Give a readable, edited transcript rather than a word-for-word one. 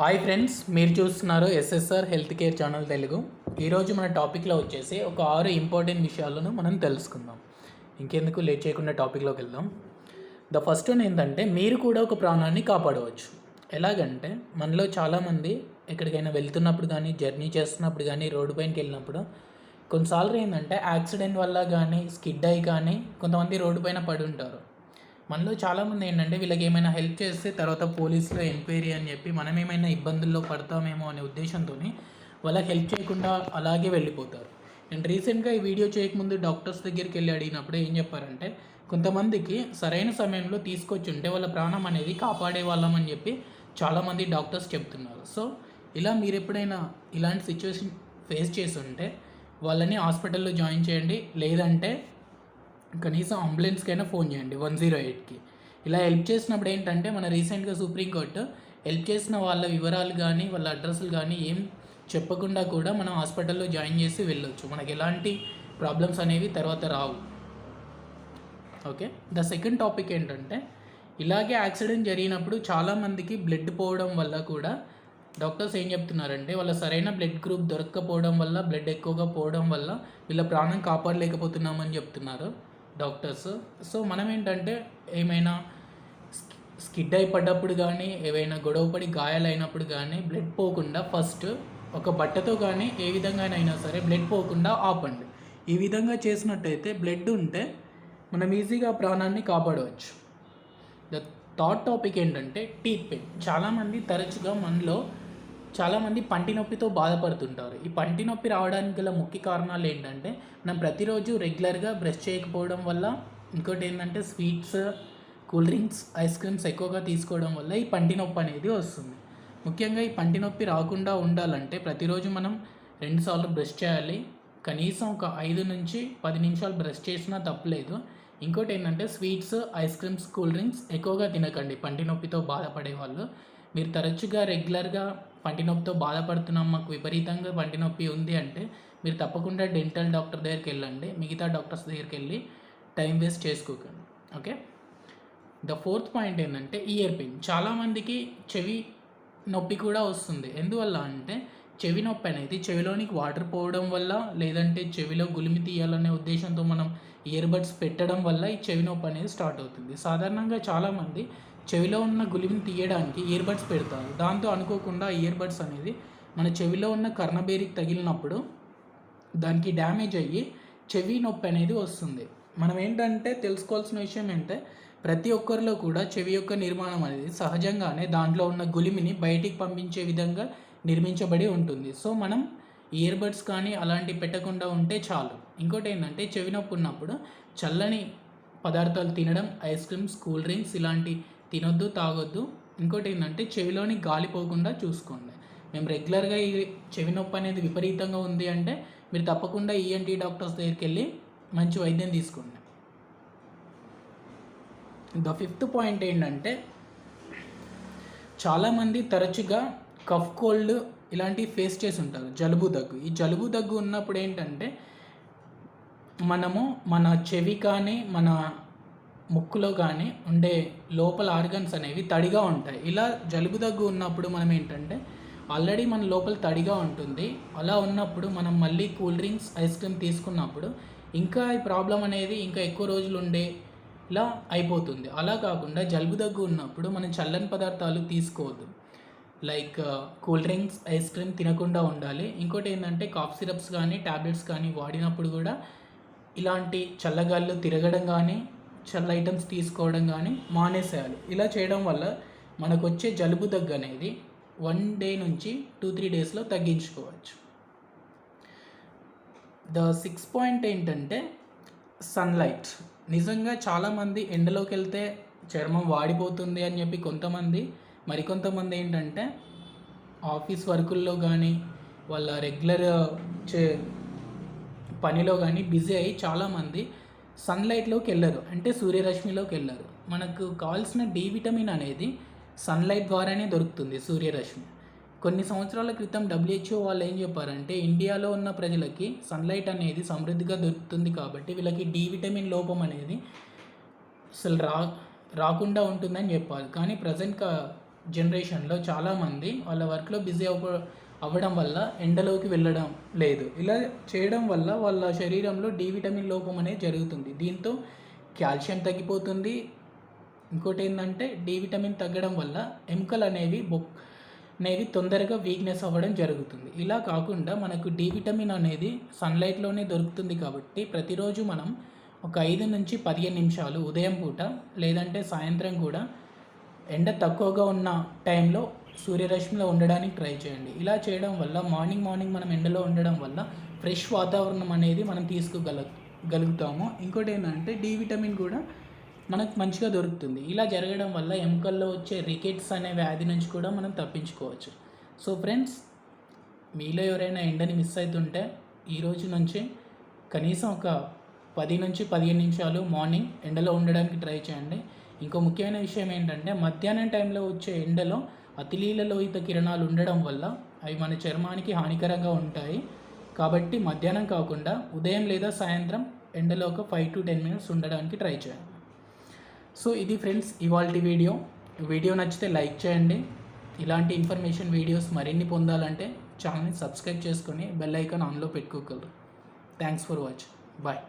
Hi friends, మీరు చూస్తున్నారు SSR health care channel Telugu. ఈరోజు మన టాపిక్లో వచ్చేసి ఒక 6 ఇంపార్టెంట్ విషయాలను మనం తెలుసుకుందాం. ఇంకెందుకు లేట్ చేయకుండా టాపిక్లోకి వెళ్దాం. ద ఫస్ట్ వన్ ఏంటంటే, మీరు కూడా ఒక ప్రాణాన్ని కాపాడవచ్చు. ఎలాగంటే, మనలో చాలామంది ఎక్కడికైనా వెళ్తున్నప్పుడు కానీ, జర్నీ చేస్తున్నప్పుడు కానీ, రోడ్డు పైనకి వెళ్ళినప్పుడు కొన్నిసార్లు ఏంటంటే యాక్సిడెంట్ వల్ల కానీ, స్కిడ్ అయ్యి కానీ కొంతమంది రోడ్డు పైన పడి ఉంటారు. మనలో చాలామంది ఏంటంటే వీళ్ళకి ఏమైనా హెల్ప్ చేస్తే తర్వాత పోలీసులో ఎంక్వైరీ అని చెప్పి మనం ఏమైనా ఇబ్బందుల్లో పడతామేమో అనే ఉద్దేశంతో వాళ్ళకి హెల్ప్ చేయకుండా అలాగే వెళ్ళిపోతారు. నేను రీసెంట్గా ఈ వీడియో చేయకముందు డాక్టర్స్ దగ్గరికి వెళ్ళి అడిగినప్పుడు ఏం చెప్పారంటే, కొంతమందికి సరైన సమయంలో తీసుకొచ్చి ఉంటే వాళ్ళ ప్రాణం అనేది కాపాడే వాళ్ళం అని చెప్పి చాలామంది డాక్టర్స్ చెప్తున్నారు. సో ఇలా మీరు ఎప్పుడైనా ఇలాంటి సిచ్యువేషన్ ఫేస్ చేసి ఉంటే వాళ్ళని హాస్పిటల్లో జాయిన్ చేయండి, లేదంటే కనీసం అంబులెన్స్కైనా ఫోన్ చేయండి 108కి. ఇలా హెల్ప్ చేసినప్పుడు ఏంటంటే, మన రీసెంట్గా సుప్రీంకోర్టు హెల్ప్ చేసిన వాళ్ళ వివరాలు కానీ వాళ్ళ అడ్రస్లు కానీ ఏం చెప్పకుండా కూడా మనం హాస్పిటల్లో జాయిన్ చేసి వెళ్ళొచ్చు. మనకి ఎలాంటి ప్రాబ్లమ్స్ అనేవి తర్వాత రావు. ఓకే, ద సెకండ్ టాపిక్ ఏంటంటే, ఇలాగే యాక్సిడెంట్ జరిగినప్పుడు చాలామందికి బ్లడ్ పోవడం వల్ల కూడా డాక్టర్స్ ఏం చెప్తున్నారంటే, వాళ్ళ సరైన బ్లడ్ గ్రూప్ దొరకకపోవడం వల్ల, బ్లడ్ ఎక్కువగా పోవడం వల్ల వీళ్ళ ప్రాణం కాపాడలేకపోతున్నామని చెప్తున్నారు డాక్టర్స్. సో మనం ఏంటంటే, ఏమైనా స్కిడ్ అయిపడ్డప్పుడు కానీ, ఏవైనా గొడవపడి గాయాలైనప్పుడు కానీ బ్లడ్ పోకుండా ఫస్ట్ ఒక బట్టతో కానీ ఏ విధంగానైనా సరే బ్లడ్ పోకుండా ఆపండి. ఈ విధంగా చేసినట్టయితే బ్లడ్ ఉంటే మనం ఈజీగా ప్రాణాన్ని కాపాడవచ్చు. ద థర్డ్ టాపిక్ ఏంటంటే, టీత్ పెయిన్. చాలామంది తరచుగా మనలో చాలామంది పంటి నొప్పితో బాధపడుతుంటారు. ఈ పంటి నొప్పి రావడానికి గల ముఖ్య కారణాలు ఏంటంటే, మనం ప్రతిరోజు రెగ్యులర్గా బ్రష్ చేయకపోవడం వల్ల, ఇంకోటి ఏంటంటే sweets, cool drinks, ice creams ఎక్కువగా తీసుకోవడం వల్ల ఈ పంటి నొప్పి అనేది వస్తుంది. ముఖ్యంగా ఈ పంటి నొప్పి రాకుండా ఉండాలంటే ప్రతిరోజు మనం 2 సార్లు బ్రష్ చేయాలి. కనీసం ఒక 5 నుంచి 10 నిమిషాలు బ్రష్ చేసినా తప్పలేదు. ఇంకోటి ఏంటంటే, sweets, ice creams, cool drinks ఎక్కువగా తినకండి. పంటి నొప్పితో బాధపడే వాళ్ళు మీరు తరచుగా రెగ్యులర్గా పంటి నొప్పితో బాధపడుతున్నాం, మాకు విపరీతంగా పంటి నొప్పి ఉంది అంటే మీరు తప్పకుండా డెంటల్ డాక్టర్ దగ్గరికి వెళ్ళండి. మిగతా డాక్టర్స్ దగ్గరికి వెళ్ళి టైం వేస్ట్ చేసుకోకండి. ఓకే, ద ఫోర్త్ పాయింట్ ఏంటంటే, ఇయర్ పెయిన్. చాలామందికి చెవి నొప్పి కూడా వస్తుంది. ఎందువల్ల అంటే, చెవి నొప్పి అనేది చెవిలోనికి వాటర్ పోవడం వల్ల, లేదంటే చెవిలో గులిమి తీయాలనే ఉద్దేశంతో మనం ఇయర్ బడ్స్ పెట్టడం వల్ల ఈ చెవి నొప్పి అనేది స్టార్ట్ అవుతుంది. సాధారణంగా చాలామంది చెవిలో ఉన్న గులిమిని తీయడానికి ఇయర్ బడ్స్ పెడతారు. దాంతో అనుకోకుండా ఇయర్ బడ్స్ అనేది మన చెవిలో ఉన్న కర్ణబేరికి తగిలినప్పుడు దానికి డ్యామేజ్ అయ్యి చెవి నొప్పి అనేది వస్తుంది. మనం ఏంటంటే తెలుసుకోవాల్సిన విషయం ఏంటంటే, ప్రతి ఒక్కరిలో కూడా చెవి యొక్క నిర్మాణం అనేది సహజంగానే దాంట్లో ఉన్న గులిమిని బయటికి పంపించే విధంగా నిర్మించబడి ఉంటుంది. సో మనం ఇయర్ బడ్స్ కానీ అలాంటివి పెట్టకుండా ఉంటే చాలు. ఇంకోటి ఏంటంటే, చెవి నొప్పి ఉన్నప్పుడు చల్లని పదార్థాలు తినడం, ఐస్ క్రీమ్స్, కూల్ డ్రింక్స్ ఇలాంటి తినొద్దు, తాగొద్దు. ఇంకోటి ఏంటంటే, చెవిలోని గాలి పోకుండా చూసుకోండి. మేము రెగ్యులర్గా ఈ చెవి నొప్పి అనేది విపరీతంగా ఉంది అంటే మీరు తప్పకుండా ఈఎన్టీ డాక్టర్స్ దగ్గరికి వెళ్ళి మంచి వైద్యం తీసుకోండి. ద ఫిఫ్త్ పాయింట్ ఏంటంటే, చాలామంది తరచుగా కఫ్ కోల్డ్ ఇలాంటివి ఫేస్ చేసి ఉంటారు. జలుబు దగ్గు. ఈ జలుబు దగ్గు ఉన్నప్పుడు ఏంటంటే, మనము మన చెవి కానీ మన ముక్కులో కానీ ఉండే లోపల ఆర్గన్స్ అనేవి తడిగా ఉంటాయి. ఇలా జలుబు దగ్గు ఉన్నప్పుడు మనం ఏంటంటే, ఆల్రెడీ మన లోపల తడిగా ఉంటుంది. అలా ఉన్నప్పుడు మనం మళ్ళీ కూల్ డ్రింక్స్, ఐస్ క్రీమ్ తీసుకున్నప్పుడు ఇంకా ఈ ప్రాబ్లం అనేది ఇంకా ఎక్కువ రోజులు ఉండేలా అయిపోతుంది. అలా కాకుండా జలుబు దగ్గు ఉన్నప్పుడు మనం చల్లని పదార్థాలు తీసుకోవద్దు. Like cool drinks, ice cream తినకుండా ఉండాలి. ఇంకోటి ఏంటంటే, కాఫ్ సిరప్స్ కానీ ట్యాబ్లెట్స్ కానీ వాడినప్పుడు కూడా ఇలాంటి చల్లగాళ్ళు తిరగడం కానీ చల్ల ఐటమ్స్ తీసుకోవడం కానీ మానేసేయాలి. ఇలా చేయడం వల్ల మనకు వచ్చే జలుబు దగ్గు అనేది 1 డే నుంచి 2-3 డేస్లో తగ్గించుకోవచ్చు. ద 6th పాయింట్ ఏంటంటే, సన్లైట్. నిజంగా చాలామంది ఎండలోకి వెళ్తే చర్మం వాడిపోతుంది అని చెప్పి కొంతమంది, మరికొంతమంది ఏంటంటే ఆఫీస్ వర్కుల్లో కానీ వాళ్ళ రెగ్యులర్ పనిలో కానీ బిజీ అయ్యి చాలామంది సన్లైట్లోకి వెళ్ళరు, అంటే సూర్యరశ్మిలోకి వెళ్ళరు. మనకు కావాల్సిన డి విటమిన్ అనేది సన్లైట్ ద్వారానే దొరుకుతుంది, సూర్యరశ్మి. కొన్ని సంవత్సరాల క్రితం WHO వాళ్ళు ఏం చెప్పారంటే, ఇండియాలో ఉన్న ప్రజలకి సన్లైట్ అనేది సమృద్ధిగా దొరుకుతుంది కాబట్టి వీళ్ళకి డి విటమిన్ లోపం అనేది అసలు రాకుండా ఉంటుందని చెప్పారు. కానీ ప్రజెంట్ జనరేషన్లో చాలామంది వాళ్ళ వర్క్లో బిజీ అవ్వడం వల్ల ఎండలోకి వెళ్ళడం లేదు. ఇలా చేయడం వల్ల వాళ్ళ శరీరంలో డి విటమిన్ లోపం అనేది జరుగుతుంది. దీంతో కాల్షియం తగ్గిపోతుంది. ఇంకోటి ఏంటంటే డి విటమిన్ తగ్గడం వల్ల ఎముకలు అనేవి తొందరగా వీక్నెస్ అవ్వడం జరుగుతుంది. ఇలా కాకుండా మనకు డి విటమిన్ అనేది సన్లైట్లోనే దొరుకుతుంది కాబట్టి ప్రతిరోజు మనం ఒక 5 నుంచి 15 నిమిషాలు ఉదయం పూట లేదంటే సాయంత్రం కూడా ఎండ తక్కువగా ఉన్న టైంలో సూర్యరశ్మిలో ఉండడానికి ట్రై చేయండి. ఇలా చేయడం వల్ల మార్నింగ్ మనం ఎండలో ఉండడం వల్ల ఫ్రెష్ వాతావరణం అనేది మనం తీసుకోగలుగుతాము. ఇంకోటి ఏంటంటే డి విటమిన్ కూడా మనకు మంచిగా దొరుకుతుంది. ఇలా జరగడం వల్ల ఎముకల్లో వచ్చే రికెట్స్ అనే వ్యాధి నుంచి కూడా మనం తప్పించుకోవచ్చు. సో ఫ్రెండ్స్, మీలో ఎవరైనా ఎండని మిస్ అవుతుంటే ఈరోజు నుంచి కనీసం ఒక 10 నుంచి 15 నిమిషాలు మార్నింగ్ ఎండలో ఉండడానికి ట్రై చేయండి. ఇంకో ముఖ్యమైన విషయం ఏంటంటే మధ్యాహ్నం టైంలో వచ్చే ఎండలో అతినీలలోహిత కిరణాలు ఉండడం వల్ల అవి మన చర్మానికి హానికరంగా ఉంటాయి. కాబట్టి మధ్యాహ్నం కాకుండా ఉదయం లేదా సాయంత్రం ఎండలో ఒక 5 to 10 మినిట్స్ ఉండడానికి ట్రై చేయండి. సో ఇది ఫ్రెండ్స్ ఇవాల్టి వీడియో నచ్చితే లైక్ చేయండి. ఇలాంటి ఇన్ఫర్మేషన్ వీడియోస్ మరిన్ని పొందాలంటే ఛానల్ని సబ్స్క్రైబ్ చేసుకొని బెల్ ఐకాన్ ఆన్లో పెట్టుకోగలరు. Thanks for watching. బాయ్.